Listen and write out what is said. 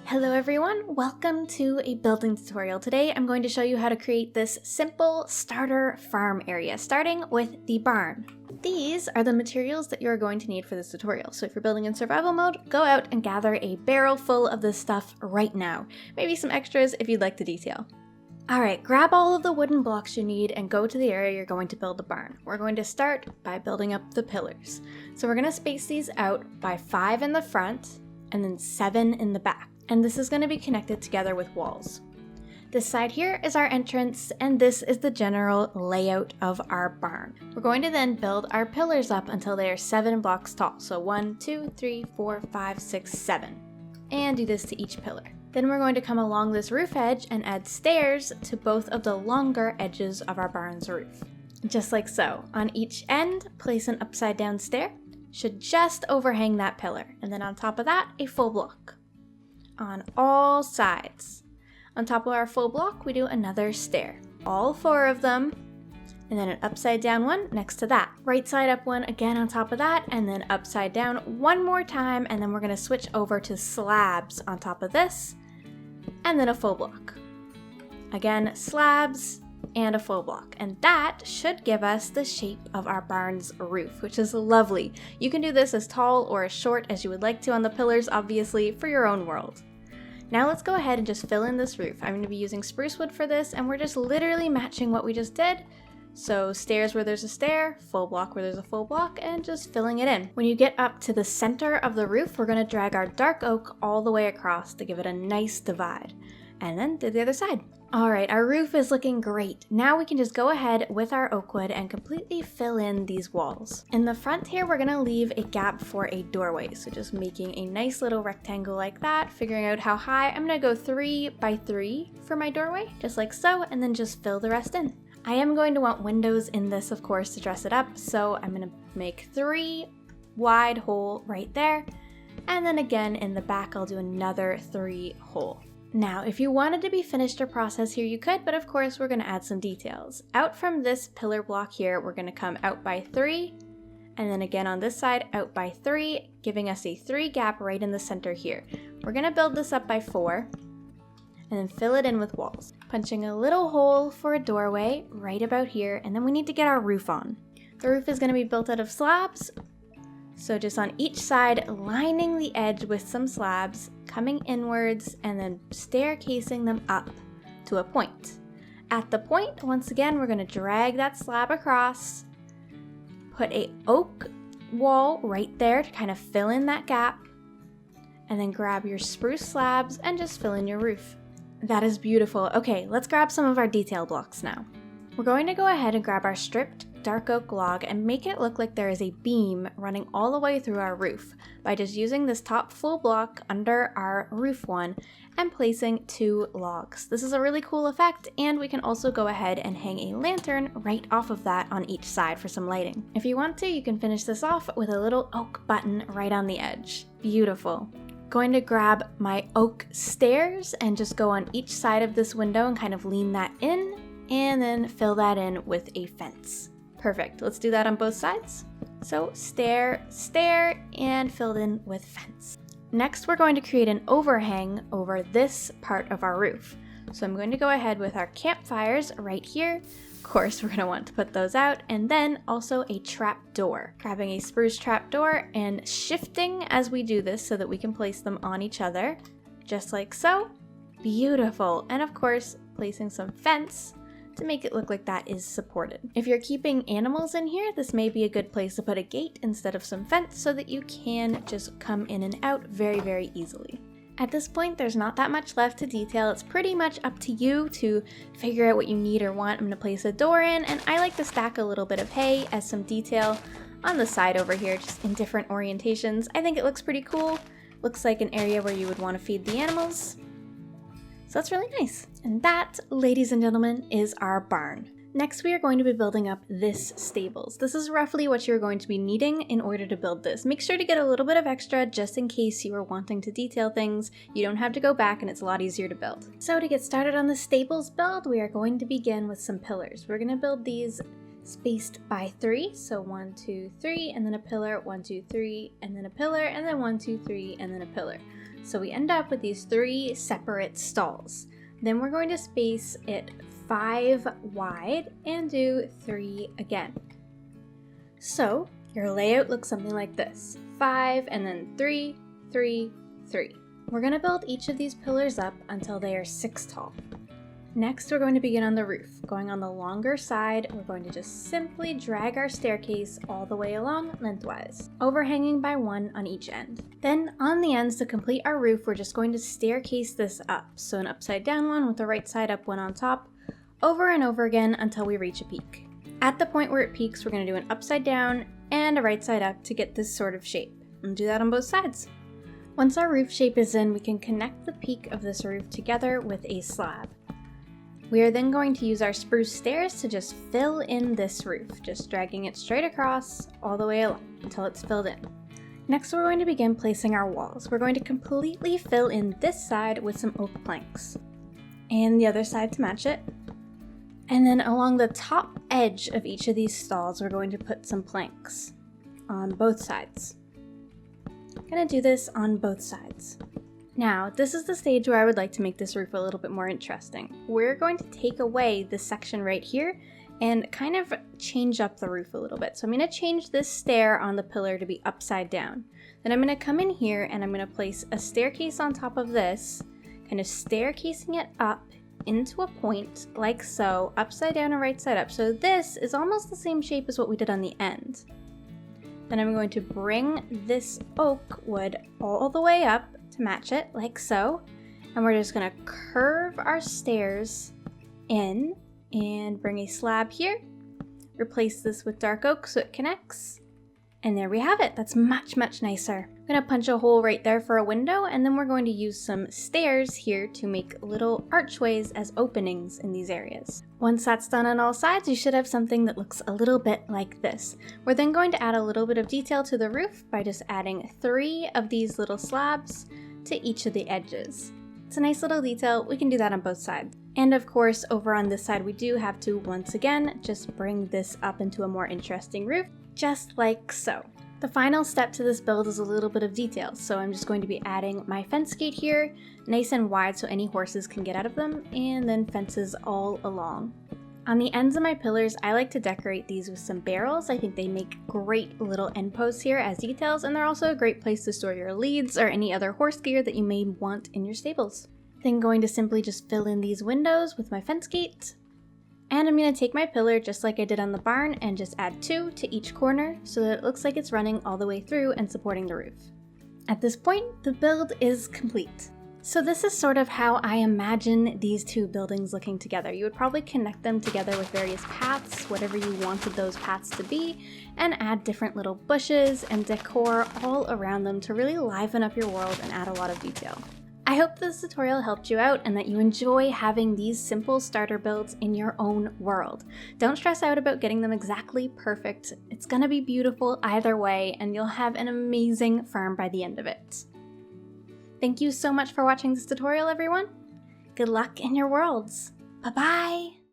Hello everyone, welcome to a building tutorial. Today I'm going to show you how to create this simple starter farm area, starting with the barn. These are the materials that you're going to need for this tutorial. So if you're building in survival mode, go out and gather a barrel full of this stuff right now. Maybe some extras if you'd like the detail. Alright, grab all of the wooden blocks you need and go to the area you're going to build the barn. We're going to start by building up the pillars. So we're going to space these out by 5 in the front and then 7 in the back. And this is going to be connected together with walls. This side here is our entrance, and this is the general layout of our barn. We're going to then build our pillars up until they are 7 blocks tall. So 1, 2, 3, 4, 5, 6, 7. And do this to each pillar. Then we're going to come along this roof edge and add stairs to both of the longer edges of our barn's roof. Just like so. On each end, place an upside down stair. Should just overhang that pillar. And then on top of that, a full block. On all sides. On top of our full block, we do another stair. All 4 of them, and then an upside down one next to that. Right side up one again on top of that, and then upside down one more time, and then we're gonna switch over to slabs on top of this, and then a full block. Again, slabs and a full block. And that should give us the shape of our barn's roof, which is lovely. You can do this as tall or as short as you would like to on the pillars, obviously, for your own world. Now let's go ahead and just fill in this roof. I'm going to be using spruce wood for this, and we're just literally matching what we just did. So stairs where there's a stair, full block where there's a full block, and just filling it in. When you get up to the center of the roof, we're going to drag our dark oak all the way across to give it a nice divide. And then to the other side. Alright, our roof is looking great. Now we can just go ahead with our oak wood and completely fill in these walls. In the front here, we're going to leave a gap for a doorway. So just making a nice little rectangle like that, figuring out how high. I'm going to go 3 by 3 for my doorway, just like so, and then just fill the rest in. I am going to want windows in this, of course, to dress it up. So I'm going to make 3 wide hole right there. And then again, in the back, I'll do another 3 hole. Now, if you wanted to be finished your process here, you could, but of course we're going to add some details. Out from this pillar block here, we're going to come out by 3, and then again on this side, out by 3, giving us a 3 gap right in the center here. We're going to build this up by 4, and then fill it in with walls. Punching a little hole for a doorway right about here, and then we need to get our roof on. The roof is going to be built out of slabs, so just on each side, lining the edge with some slabs, coming inwards, and then staircasing them up to a point. At the point, once again, we're going to drag that slab across, put a oak wall right there to kind of fill in that gap, and then grab your spruce slabs and just fill in your roof. That is beautiful. Okay, let's grab some of our detail blocks now. We're going to go ahead and grab our stripped dark oak log and make it look like there is a beam running all the way through our roof by just using this top full block under our roof one and placing 2 logs. This is a really cool effect, and we can also go ahead and hang a lantern right off of that on each side for some lighting. If you want to, you can finish this off with a little oak button right on the edge. Beautiful. Going to grab my oak stairs and just go on each side of this window and kind of lean that in, and then fill that in with a fence. Perfect. Let's do that on both sides. So stair, stair, and filled in with fence. Next, we're going to create an overhang over this part of our roof. So I'm going to go ahead with our campfires right here. Of course, we're going to want to put those out, and then also a trap door. Grabbing a spruce trap door and shifting as we do this so that we can place them on each other, just like so. Beautiful. And of course, placing some fence to make it look like that is supported. If you're keeping animals in here, this may be a good place to put a gate instead of some fence so that you can just come in and out very, very easily. At this point, there's not that much left to detail. It's pretty much up to you to figure out what you need or want. I'm going to place a door in, and I like to stack a little bit of hay as some detail on the side over here, just in different orientations. I think it looks pretty cool. Looks like an area where you would want to feed the animals. So that's really nice. And that, ladies and gentlemen, is our barn. Next, we are going to be building up this stables. This is roughly what you're going to be needing in order to build this. Make sure to get a little bit of extra just in case you are wanting to detail things. You don't have to go back and it's a lot easier to build. So to get started on the stables build, we are going to begin with some pillars. We're going to build these spaced by 3. So 1, 2, 3, and then a pillar, 1, 2, 3, and then a pillar, and then 1, 2, 3, and then a pillar. So we end up with these 3 separate stalls. Then we're going to space it 5 wide and do 3 again. So your layout looks something like this: 5 and then 3, 3, 3. We're going to build each of these pillars up until they are 6 tall. Next, we're going to begin on the roof. Going on the longer side, we're going to just simply drag our staircase all the way along lengthwise, overhanging by 1 on each end. Then on the ends, to complete our roof, we're just going to staircase this up. So an upside down one with the right side up one on top, over and over again until we reach a peak. At the point where it peaks, we're going to do an upside down and a right side up to get this sort of shape. And do that on both sides. Once our roof shape is in, we can connect the peak of this roof together with a slab. We are then going to use our spruce stairs to just fill in this roof, just dragging it straight across all the way along until it's filled in. Next, we're going to begin placing our walls. We're going to completely fill in this side with some oak planks and the other side to match it. And then along the top edge of each of these stalls, we're going to put some planks on both sides. I'm going to do this on both sides. Now, this is the stage where I would like to make this roof a little bit more interesting. We're going to take away this section right here and kind of change up the roof a little bit. So I'm going to change this stair on the pillar to be upside down. Then I'm going to come in here and I'm going to place a staircase on top of this, kind of staircasing it up into a point like so, upside down and right side up. So this is almost the same shape as what we did on the end. Then I'm going to bring this oak wood all the way up to match it like so, and we're just going to curve our stairs in and bring a slab here, replace this with dark oak so it connects, and there we have it. That's much nicer. I'm going to punch a hole right there for a window, and then we're going to use some stairs here to make little archways as openings in these areas. Once that's done on all sides, you should have something that looks a little bit like this. We're then going to add a little bit of detail to the roof by just adding 3 of these little slabs to each of the edges. It's a nice little detail. We can do that on both sides. And of course, over on this side, we do have to, once again, just bring this up into a more interesting roof, just like so. The final step to this build is a little bit of detail, so I'm just going to be adding my fence gate here, nice and wide so any horses can get out of them, and then fences all along. On the ends of my pillars, I like to decorate these with some barrels. I think they make great little end posts here as details, and they're also a great place to store your leads or any other horse gear that you may want in your stables. Then going to simply just fill in these windows with my fence gate. And I'm going to take my pillar just like I did on the barn and just add 2 to each corner so that it looks like it's running all the way through and supporting the roof. At this point, the build is complete. So this is sort of how I imagine these 2 buildings looking together. You would probably connect them together with various paths, whatever you wanted those paths to be, and add different little bushes and decor all around them to really liven up your world and add a lot of detail. I hope this tutorial helped you out and that you enjoy having these simple starter builds in your own world. Don't stress out about getting them exactly perfect. It's gonna be beautiful either way, and you'll have an amazing farm by the end of it. Thank you so much for watching this tutorial, everyone. Good luck in your worlds. Bye-bye!